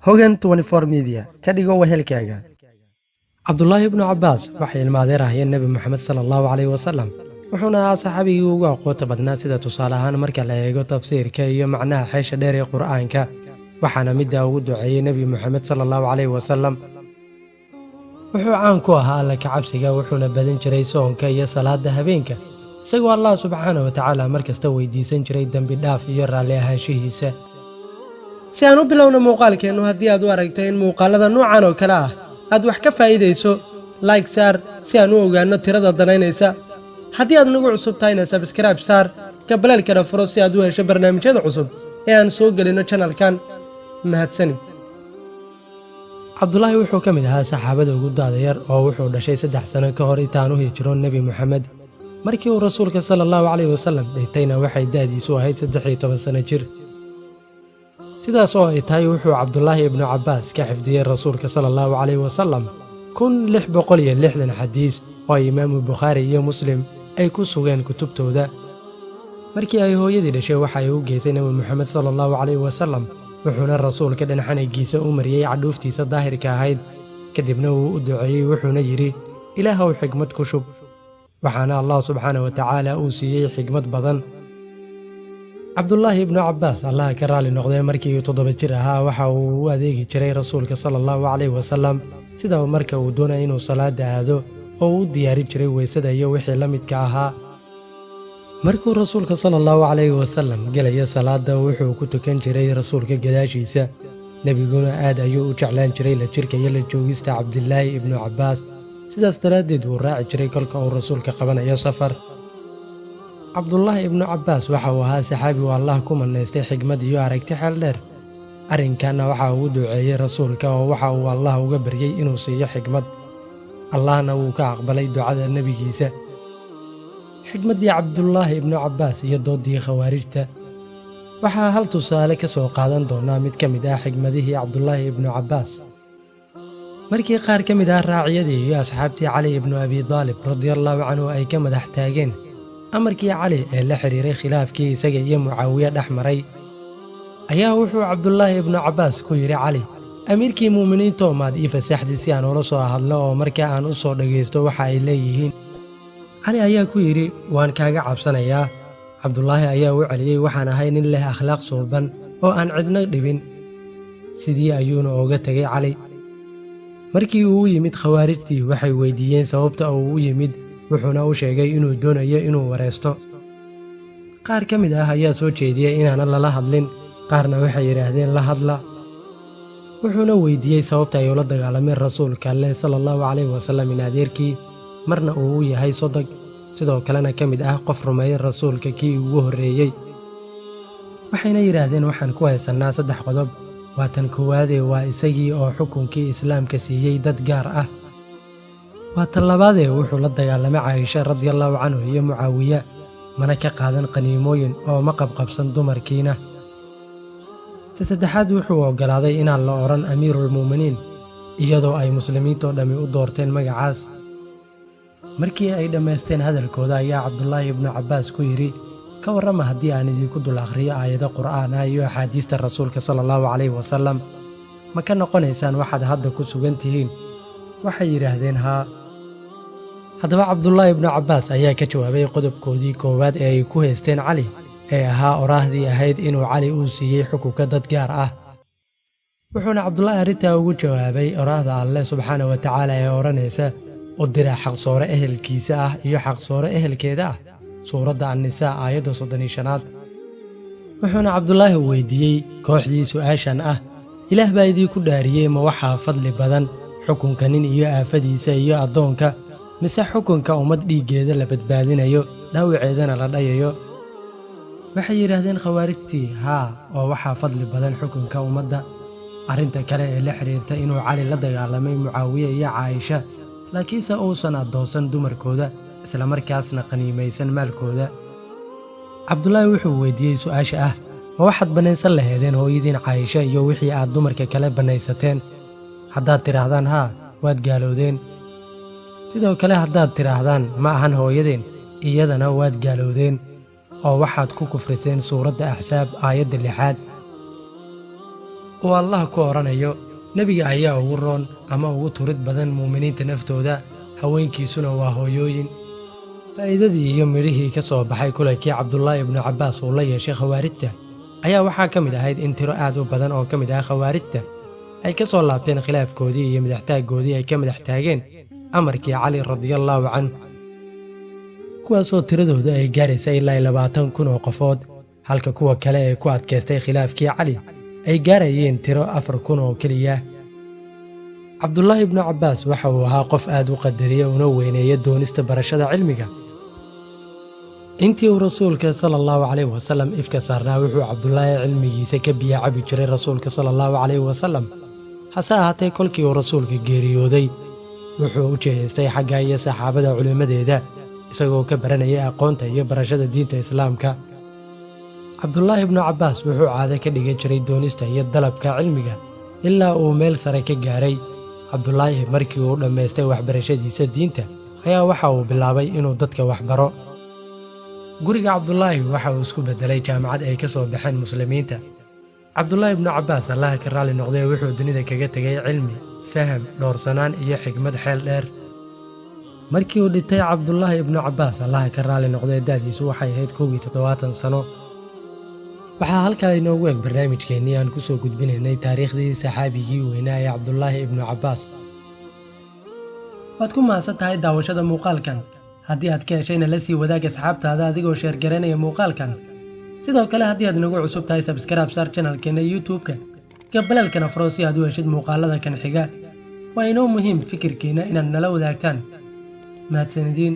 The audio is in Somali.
Hogan 24 Media ka dhigo wehelkaaga. Cabdullaahi ibnu Cabbaas waxay ilmaadeer ahaayeen Nabi Muxamed sallallahu alayhi wasallam wuxuuna ahaa saxaabigii ugu aqoonta badnaa sida tusaale ahaan marka la eego tafsiirka iyo macnaha xeesha dheer ee Qur'aanka waxaana midda ugu duceeyay Nabi Muxamed sallallahu alayhi wasallam wuxuu caan ku ahaa alla ka cabsiga wuxuuna badan jiray soonka iyo salaada habeenka isagoo Allah subxaanahu wa ta'ala markasta weydiisan jiray dambi dhaaf iyo raalli ahaanshihiisa si aan u bilowno muuqaalkeenu haddii aad u aragto in muuqaalada noocan oo kale ah aad wax ka faa'iideyso like saar si aan u ogaano tirada danaynaysa haddii aad nagu cusub tahayna subscribe saar gabaleelkana furo si aad u hesho barnaamijyada cusub ee aan soo gelino channelkan mahadsanid Cabdullaahi wuxuu ka mid ahaa saxaabada ugu daada yar oo wuxuu dhashay 3 sano ka hor intaan u hijiroon Nabi Muxamed markii uu rasuulka sallallahu alayhi wasallam dhintayna waxay daadiisu ahayd 13 sano jir sidaas oo ay tahay wuxuu Cabdullaahi ibnu Cabbaas ka xifdiyay rasuulka sallallahu alayhi wasallam 1660 xadiis oo Imaamu Bukhari iyo Muslim ay ku sugeen kutubtooda markii ay hooyadii dhashay waxa ay u geysay Nabi Muxamed sallallahu alayhi wasallam wuxuuna rasuulka dhinaxanigiisa u mariyay cadhuuftiisa daahirka ahayd kadibna uu u duceeyay wuxuuna yiri Ilaahow xigmad ku shub waxaana Allah subxaanahu wa ta'ala uu siiyay xigmad badan Cabdullaahi ibnu Cabbaas Allah ka raali noqday markii uu 7 jir ahaa waxa uu u adeegi jiray rasuulka sallallahu alayhi wasallam sida marka uu doonay inuu salaada aado oo uu diyaarin jiray weysada iyo wixii la midka ahaa markuu rasuulka sallallahu alayhi wasallam galaya salaada wuxuu ku tukan jiray rasuulka gadaashiisa nabiguna aad ayuu u jeclaan jiray la jirka iyo la joogista Cabdullaahi ibnu Cabbaas sidaas daraadeed uu raaci jiray kolka uu rasuulka qabanayo safar Cabdullaahi ibnu Cabbaas waxa uu ahaa saxaabi oo Allah ku manaystay xigmad iyo aragti xeel dheer arrinkana waxa uu duceeyay rasuulka oo waxa uu Allah uga baryay inuu siiyo xigmad Allahna uu ka aqbalay ducada nabigiisa xigmadii Cabdullaahi ibnu Cabbaas iyo doodii khawaarijta waxa hal tusaale ka soo qaadan doona mid ka mid ah xigmadihii Cabdullaahi ibnu Cabbaas markii qaar ka mid ah raaciyadii iyo asxaabtii Cali ibnu Abi Talib radiyallahu anhu ay ka madax taageen amarkii Cali ee la xiriiray khilaafkii isaga iyo Mucaawiya dhaxmaray ayaa wuxuu Cabdullaahi ibnu Cabbaas ku yiri Cali amiirkii muuminiinta maad ii fasaxdi si aan ula soo hadlo oo markaa aan u soo dhageysto waxa ay leeyihiin Cali ayaa ku yiri waan kaaga cabsanayaa Cabdullaahi ayaa u celiyay waxaan ahay nin leh akhlaaq suuban oo aan cidna dhibin sidii ayuuna uga tagay Cali markii uu yimid khawaarijtii waxay weydiiyeen sababta uu u yimid wuxuuna u sheegay inuu doonayo inuu wareesto qaar ka mid ah ayaa soo jeediyay inaana lala hadlin qaarna waxay yiraahdeen la hadla wuxuuna weydiiyay sababta ay ula dagaalameen rasuulka Allah sallallahu alayhi wasallam in adeerkii marna uu yahay sodag sidoo kalena ka mid ah qof rumeeyay rasuulka kii ugu horeeyay waxayna yiraahdeen waxaan ku haysanaa 3 qodob waa tan koowaad waa isagii oo xukunkii islaamka siiyay dad gaar ah waa tan labaad wuxuu la dagaalamay Aisha radiyallahu anha iyo Mucaawiya mana ka qaadan qaniimooyin oo ma qabqabsan dumarkiina saddexaad wuxuu ogolaaday inaan la oran amiirul muuminiin iyadoo ay muslimiintu dhami u doorteen magacaas markii ay dhameysteen hadalkooda ayaa Cabdullaahi ibnu Cabbaas ku yiri ka warrama haddii aan idinku dul akhriyo aayado Qur'aan ah iyo axaadiista rasuulka sallallahu alayhi wasallam ma ka noqonaysaan waxaad hadda ku sugan tihiin waxay yiraahdeen haa haddaba Cabdullaahi ibnu Cabbaas ayaa ka jawaabay qodobkoodii koowaad ee ay ku haysteen Cali ee ahaa oraahdii ahayd inuu Cali uu siiyay xukunka dad gaar ah wuxuuna Cabdullaahi arintaa ugu jawaabay oraahda Allah subxaanahu wa ta'ala ee oranaysa u dira xaqsoore ehelkiisa ah iyo xaqsoore ehelkeeda ah suuradda an-nisaa aayadda 35aad wuxuuna Cabdullaahi weydiiyay kooxdii su'aashan ah ilaah baa idinku dhaariyay ma waxa fadli badan xukunka nin iyo aafadiisa iyo adoonka mise xukunka ummad dhiigeeda la badbaadinayo dhaawaceedana la dhayayo waxay yiraahdeen khawaarijtii haa oo waxa fadli badan xukunka ummadda arinta kale ee la xiriirta inuu Cali la dagaalamay Mucaawiya iyo Aisha laakiinse uusan adoonsan dumarkooda isla markaasna qaniimaysan maalkooda Cabdullaahi wuxuu weydiiyay su'aasha ah ma waxaad banaysan lahaydeen hooyadiin Aisha iyo wixii aad dumarka kale banaysateen haddaad tiraahdaan haa waad gaalowdeen sidoo kale haddaad tiraahdaan ma ahan hooyadeen iyadana waad gaalowdeen oo waxaad ku kufriseen suuradda Axsaab aayadda 6 oo Allah ku oranayo nebiga ayaa ugu roon ama ugu turid badan muuminiinta naftooda, haweenkiisuna waa hooyooyin. faa'iidadii iyo midhihii ka soo baxay kulankii Cabdullaahi ibnu Cabbaas uu la yeeshay khawaarijta ayaa waxaa ka mid ahayd in tiro aad u badan oo ka mid ah khawaarijta ay ka soo laabteen khilaafkoodii iyo madaxtaaggoodii ay ka madax taageen amarkii Cali radiyallaahu canhu, kuwaasoo tiradooda ay gaaraysay ilaa 20,000 oo qofood, halka kuwa kale ee ku adkaystay khilaafkii Cali ay gaarayeen tiro 4,000 oo keliya. Cabdullaahi ibnu Cabbaas waxa uu ahaa qof aad u qadariya una weyneeya doonista barashada cilmiga. intii uu rasuulka sallallahu calayhi wasallam ifka saarnaa wuxuu Cabdullaahi cilmigiisa ka biyo cabi jiray rasuulka sallallahu calayhi wasallam. hase ahaatee kolkii uu rasuulka geeriyooday wuxuu u jeestay xagga iyo saxaabada culimmadeeda isagoo ka baranayay aqoonta iyo barashada diinta islaamka. Cabdullaahi ibnu Cabbaas wuxuu caado ka dhigay jiray doonista iyo dalabka cilmiga ilaa uu meel sare ka gaaray. Cabdullaahi markii uu dhammaystay waxbarashadiisa diinta ayaa waxa uu bilaabay inuu dadka waxbaro. guriga Cabdullaahi waxa uu isku bedelay jaamacad ay ka soo baxeen muslimiinta. Cabdullaahi ibnu Cabbaas Allah ka raali noqday wuxuu dunida kaga tegay cilmi, faham, dhowrsanaan iyo xigmad xeel dheer. markii uu dhintay Cabdullaahi ibnu Cabbaas Allah ka raali noqday da'diisu waxay ahayd 70 sano. waxaa halkaa inoogu eg barnaamijkeennii aan ku soo gudbinaynay taariikhdii saxaabigii weynaa ee Cabdullaahi ibnu Cabbaas. waad ku mahadsan tahay daawashada muuqaalkan. haddii aad ka heshayna la sii wadaag asxaabtaada adigoo sheer garanaya muuqaalkan. sidoo kale haddii aad nagu cusub tahay subscribe saar channelkeena YouTube-ka, gabalaalkana furo si aad u heshid muuqaalada kan xiga. waa inoo muhiim fikirkiina inaad nala wadaagtaan. mahadsanidin.